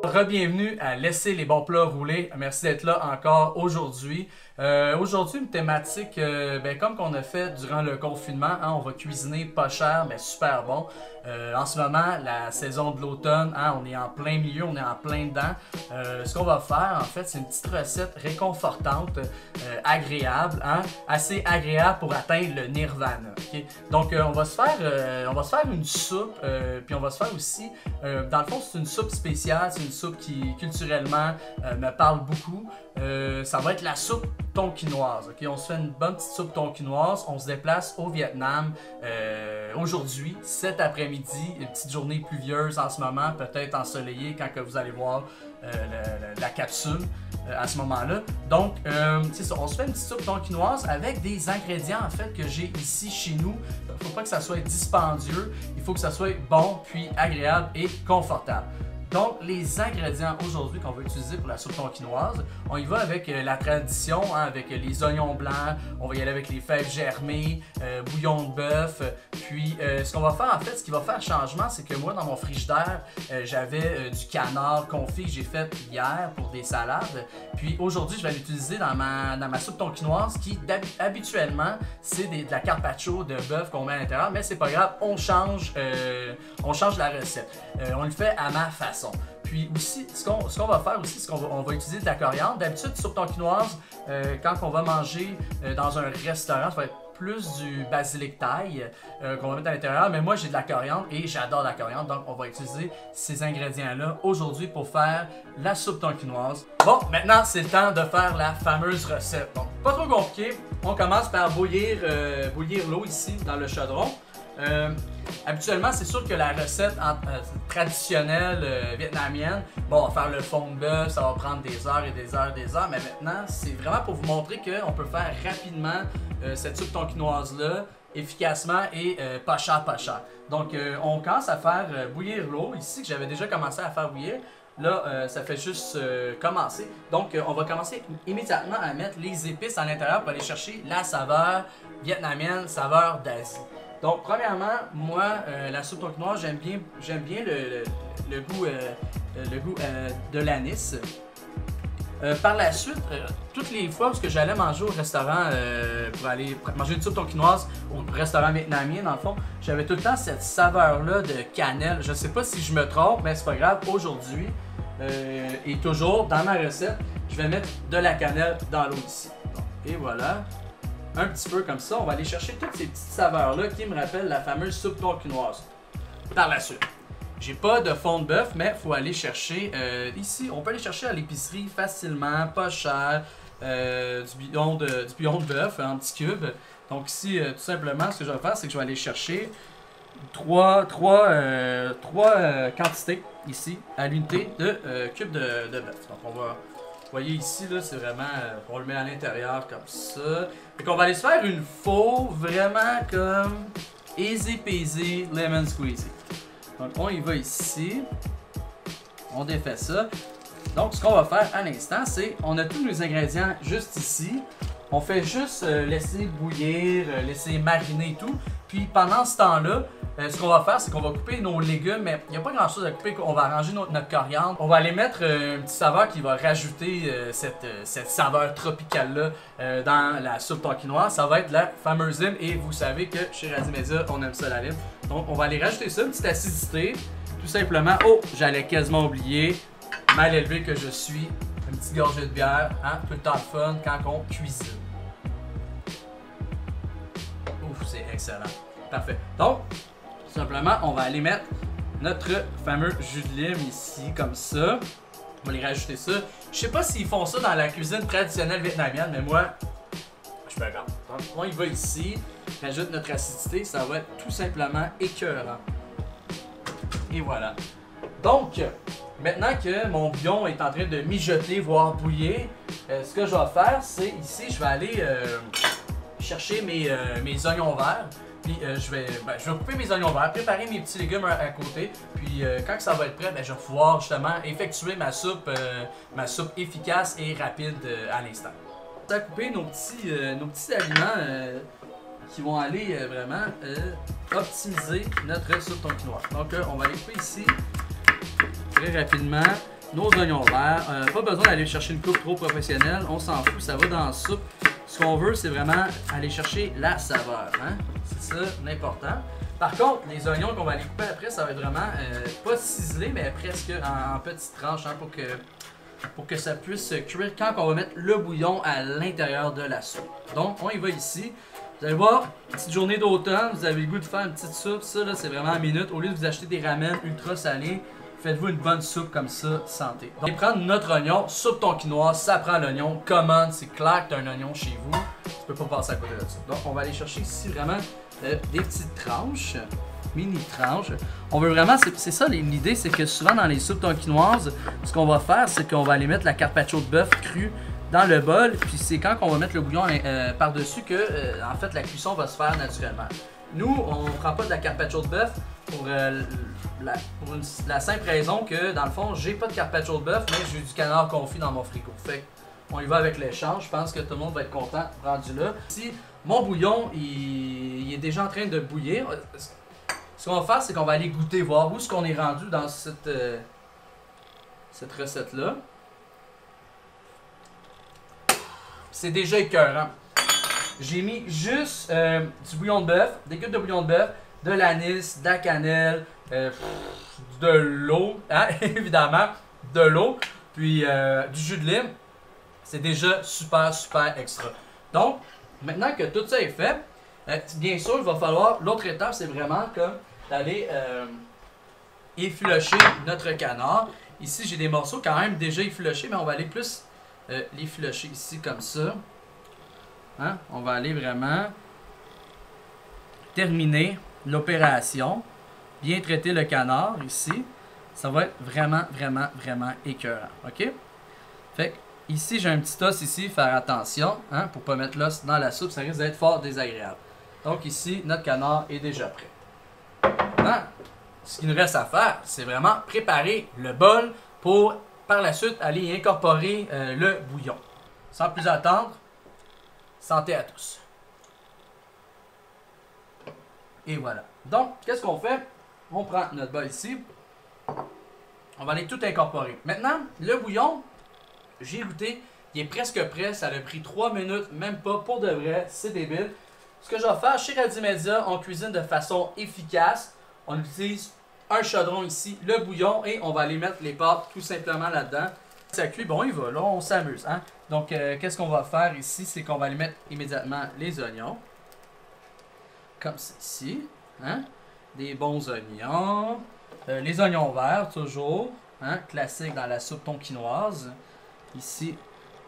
re-bienvenue à Laisser les bons plats rouler. Merci d'être là encore aujourd'hui. Aujourd'hui, une thématique, comme qu'on a fait durant le confinement, hein, on va cuisiner pas cher, mais super bon. En ce moment, la saison de l'automne, hein, on est en plein milieu, on est en plein dedans. Ce qu'on va faire, en fait, c'est une petite recette réconfortante, agréable, hein, assez agréable pour atteindre le nirvana. Okay? Donc, on va se faire une soupe, puis on va se faire aussi, dans le fond, c'est une soupe spéciale, c'est une soupe qui, culturellement, me parle beaucoup. Ça va être la soupe tonkinoise. Okay? On se fait une bonne petite soupe tonkinoise. On se déplace au Vietnam aujourd'hui, cet après-midi. Une petite journée pluvieuse en ce moment, peut-être ensoleillée quand que vous allez voir la capsule à ce moment-là. Donc, c'est ça. On se fait une petite soupe tonkinoise avec des ingrédients en fait que j'ai ici chez nous. Il ne faut pas que ça soit dispendieux. Il faut que ça soit bon, puis agréable et confortable. Donc, les ingrédients aujourd'hui qu'on va utiliser pour la soupe tonkinoise, on y va avec la tradition, hein, avec les oignons blancs, on va y aller avec les fèves germées, bouillon de bœuf. Puis, ce qu'on va faire en fait, ce qui va faire changement, c'est que moi, dans mon frigidaire, j'avais du canard confit que j'ai fait hier pour des salades. Puis, aujourd'hui, je vais l'utiliser dans ma soupe tonkinoise qui, habituellement, c'est de la carpaccio de bœuf qu'on met à l'intérieur. Mais c'est pas grave, on change la recette. On le fait à ma façon. Puis aussi, ce qu'on va faire aussi, c'est qu'on va utiliser de la coriandre. D'habitude, soupe tonkinoise, quand on va manger dans un restaurant, ça va être plus du basilic thaï qu'on va mettre à l'intérieur. Mais moi, j'ai de la coriandre et j'adore la coriandre. Donc, on va utiliser ces ingrédients-là aujourd'hui pour faire la soupe tonkinoise. Bon, maintenant, c'est le temps de faire la fameuse recette. Donc, pas trop compliqué. On commence par bouillir l'eau ici dans le chaudron. Habituellement, c'est sûr que la recette traditionnelle vietnamienne, bon, on va faire le fond de bœuf, ça va prendre des heures et des heures et des heures, mais maintenant, c'est vraiment pour vous montrer qu'on peut faire rapidement cette soupe tonkinoise-là, efficacement et pas cher. Donc, on commence à faire bouillir l'eau, ici, que j'avais déjà commencé à faire bouillir. Là, ça fait juste commencer. Donc, on va commencer immédiatement à mettre les épices à l'intérieur pour aller chercher la saveur vietnamienne, saveur d'Asie. Donc, premièrement, moi, la soupe tonkinoise, j'aime bien le goût de l'anis. Par la suite, toutes les fois où j'allais manger au restaurant pour aller manger une soupe tonkinoise au restaurant vietnamien, dans le fond, j'avais tout le temps cette saveur-là de cannelle. Je ne sais pas si je me trompe, mais c'est pas grave. Aujourd'hui, et toujours dans ma recette, je vais mettre de la cannelle dans l'eau ici. Donc, et voilà. Un petit peu comme ça, on va aller chercher toutes ces petites saveurs-là qui me rappellent la fameuse soupe tonkinoise. Par la suite, j'ai pas de fond de bœuf, mais il faut aller chercher ici. On peut aller chercher à l'épicerie facilement, pas cher, du bouillon de bœuf en petits cubes. Donc ici, tout simplement, ce que je vais faire, c'est que je vais aller chercher trois quantités ici à l'unité de cubes de bœuf. Donc on va... Vous voyez ici, là, c'est vraiment, on le met à l'intérieur comme ça. Fait qu'on va aller se faire une faux, vraiment comme easy peasy lemon squeezy. Donc on y va ici. On défait ça. Donc ce qu'on va faire à l'instant, c'est, on a tous nos ingrédients juste ici. On fait juste laisser bouillir, laisser mariner et tout. Puis pendant ce temps-là, ce qu'on va faire, c'est qu'on va couper nos légumes, mais il n'y a pas grand-chose à couper. On va arranger notre coriandre. On va aller mettre une petite saveur qui va rajouter cette saveur tropicale-là dans la soupe tonkinoise. Ça va être la fameuse lime. Et vous savez que chez Radio Média, on aime ça la lime. Donc, on va aller rajouter ça, une petite acidité. Tout simplement, oh, j'allais quasiment oublier, mal élevé que je suis, une petite gorgée de bière, hein, tout le temps de fun quand on cuisine. Ouf, c'est excellent. Parfait. Donc, tout simplement, on va aller mettre notre fameux jus de lime ici, comme ça. On va aller rajouter ça. Je sais pas s'ils font ça dans la cuisine traditionnelle vietnamienne, mais moi, je suis pas grave. Donc, on y va ici. On ajoute notre acidité. Ça va être tout simplement écœurant. Et voilà. Donc, maintenant que mon bouillon est en train de mijoter, voire bouillir, ce que je vais faire, c'est ici, je vais aller chercher mes oignons verts. Puis je vais couper mes oignons verts, préparer mes petits légumes à côté. Puis quand ça va être prêt, je vais pouvoir justement effectuer ma soupe efficace et rapide à l'instant. On va couper nos petits aliments qui vont aller vraiment optimiser notre soupe tonkinoise. Donc on va les couper ici très rapidement. nos oignons verts. Pas besoin d'aller chercher une coupe trop professionnelle, on s'en fout, ça va dans la soupe. Ce qu'on veut, c'est vraiment aller chercher la saveur. Hein? C'est ça l'important. Par contre, les oignons qu'on va aller couper après, ça va être vraiment pas ciselé, mais presque en petites tranches hein, pour que ça puisse cuire quand on va mettre le bouillon à l'intérieur de la soupe. Donc, on y va ici. Vous allez voir, petite journée d'automne, vous avez le goût de faire une petite soupe. Ça, là, c'est vraiment à minute. Au lieu de vous acheter des ramen ultra salés, faites-vous une bonne soupe comme ça, santé. Donc, prendre notre oignon, soupe tonkinoise, ça prend l'oignon. Commande, c'est clair que tu as un oignon chez vous. Tu peux pas passer à côté de ça. Donc, on va aller chercher ici vraiment des petites tranches, mini tranches. On veut vraiment, c'est ça l'idée, c'est que souvent dans les soupes tonkinoises, ce qu'on va faire, c'est qu'on va aller mettre la carpaccio de bœuf crue dans le bol, puis c'est quand on va mettre le bouillon par-dessus que, en fait, la cuisson va se faire naturellement. Nous, on ne prend pas de la carpaccio de bœuf pour la simple raison que, dans le fond, j'ai pas de carpaccio de bœuf, mais j'ai du canard confit dans mon frigo. Fait on y va avec l'échange. Je pense que tout le monde va être content rendu là. Ici, mon bouillon, il est déjà en train de bouillir. Ce qu'on va faire, c'est qu'on va aller goûter, voir où est-ce qu'on est rendu dans cette recette-là. C'est déjà écœurant. J'ai mis juste du bouillon de bœuf, des gouttes de bouillon de bœuf, de l'anis, de la cannelle, de l'eau, hein, évidemment, de l'eau, puis du jus de lime. C'est déjà super, super extra. Donc, maintenant que tout ça est fait, bien sûr, il va falloir, l'autre étape, c'est vraiment comme d'aller effilocher notre canard. Ici, j'ai des morceaux quand même déjà effilochés, mais on va aller plus l'effilocher ici comme ça. Hein? On va aller vraiment terminer l'opération, bien traiter le canard ici. Ça va être vraiment, vraiment, vraiment écœurant. OK? Fait que ici, j'ai un petit os ici, faire attention hein, pour ne pas mettre l'os dans la soupe, ça risque d'être fort désagréable. Donc ici, notre canard est déjà prêt. Hein? Ce qu'il nous reste à faire, c'est vraiment préparer le bol pour par la suite aller y incorporer le bouillon. Sans plus attendre, santé à tous. Et voilà. Donc, qu'est-ce qu'on fait? On prend notre bol ici. On va aller tout incorporer. Maintenant, le bouillon, j'ai goûté, il est presque prêt. Ça a pris 3 minutes, même pas pour de vrai. C'est débile. Ce que je vais faire, chez Radis Media, on cuisine de façon efficace. On utilise un chaudron ici, le bouillon, et on va aller mettre les pâtes tout simplement là-dedans. Ça cuit, bon, il va, là, on s'amuse. Hein? Donc, qu'est-ce qu'on va faire ici? C'est qu'on va aller mettre immédiatement les oignons. Comme ceci. Hein? Des bons oignons. Les oignons verts, toujours. Hein? Classique dans la soupe tonkinoise. Ici,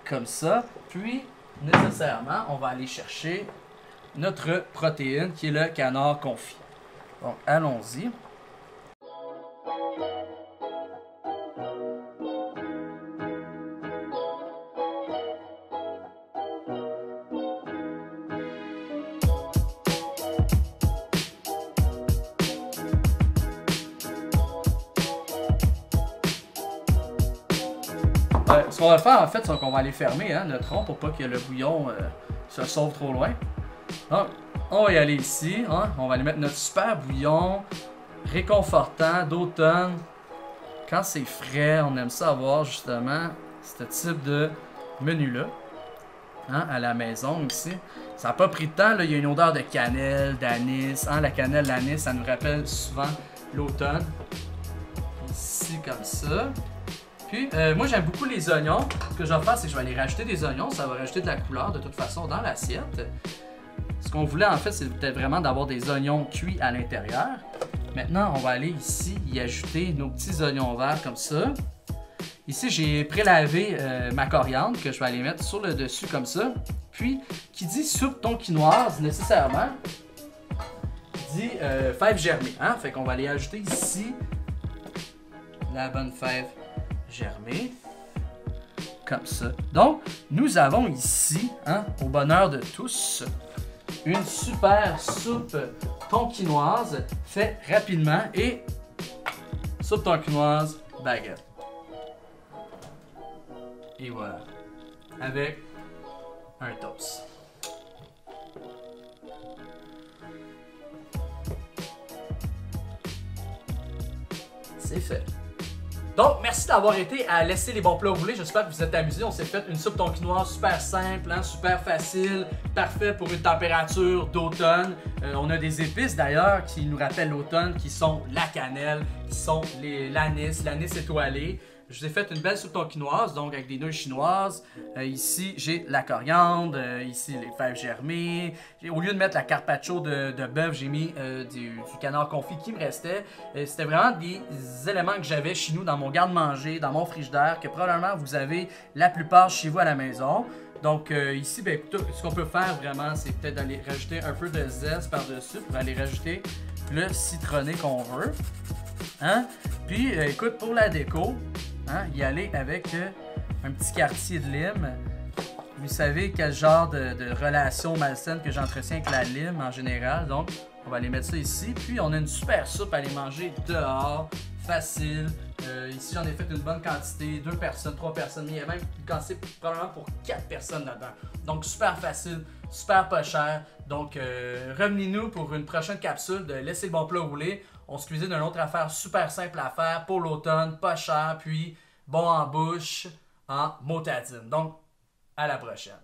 comme ça. Puis, nécessairement, on va aller chercher notre protéine, qui est le canard confit. Donc, allons-y. Ce qu'on va faire en fait, c'est qu'on va aller fermer hein, notre rond pour pas que le bouillon se sauve trop loin. Donc, on va y aller ici. Hein, on va aller mettre notre super bouillon réconfortant d'automne. Quand c'est frais, on aime ça avoir justement ce type de menu-là hein, à la maison ici. Ça n'a pas pris de temps, là. Il y a une odeur de cannelle, d'anis. Hein, la cannelle, l'anis, ça nous rappelle souvent l'automne. Ici, comme ça. Puis, moi, j'aime beaucoup les oignons. Ce que je vais faire, c'est que je vais aller rajouter des oignons. Ça va rajouter de la couleur, de toute façon, dans l'assiette. Ce qu'on voulait, en fait, c'est peut-être vraiment d'avoir des oignons cuits à l'intérieur. Maintenant, on va aller ici y ajouter nos petits oignons verts comme ça. Ici, j'ai prélavé ma coriandre que je vais aller mettre sur le dessus comme ça. Puis, qui dit soupe tonkinoise, nécessairement, dit fève germée. Hein? Fait qu'on va aller ajouter ici la bonne fève germée, comme ça. Donc, nous avons ici, hein, au bonheur de tous, une super soupe tonkinoise faite rapidement et soupe tonkinoise baguette. Et voilà, avec un toast. C'est fait. Donc, merci d'avoir été à laisser les bons plats rouler. J'espère que vous êtes amusés. On s'est fait une soupe tonkinoise super simple, hein, super facile, parfait pour une température d'automne. On a des épices d'ailleurs qui nous rappellent l'automne, qui sont la cannelle, qui sont l'anis étoilé. Je vous ai fait une belle soupe tonkinoise, donc avec des nouilles chinoises. Ici, j'ai la coriandre, ici les fèves germées. Au lieu de mettre la carpaccio de bœuf, j'ai mis du canard confit qui me restait. C'était vraiment des éléments que j'avais chez nous dans mon garde-manger, dans mon frigidaire, que probablement vous avez la plupart chez vous à la maison. Donc ici, ben, écoute, ce qu'on peut faire vraiment, c'est peut-être d'aller rajouter un peu de zeste par-dessus pour aller rajouter le citronné qu'on veut. Hein? Puis, écoute, pour la déco, hein, y aller avec un petit quartier de lime. Vous savez quel genre de relation malsaine que j'entretiens avec la lime en général. Donc, on va aller mettre ça ici. Puis, on a une super soupe à aller manger dehors. Facile. Ici, j'en ai fait une bonne quantité. 2 personnes, 3 personnes. Mais il y a même une quantité probablement pour 4 personnes là-dedans. Donc, super facile, super pas cher. Donc, revenez-nous pour une prochaine capsule de Laissez le bon plat rouler. On se cuisine une autre affaire super simple à faire pour l'automne, pas cher, puis bon en bouche, en motadine. Donc, à la prochaine.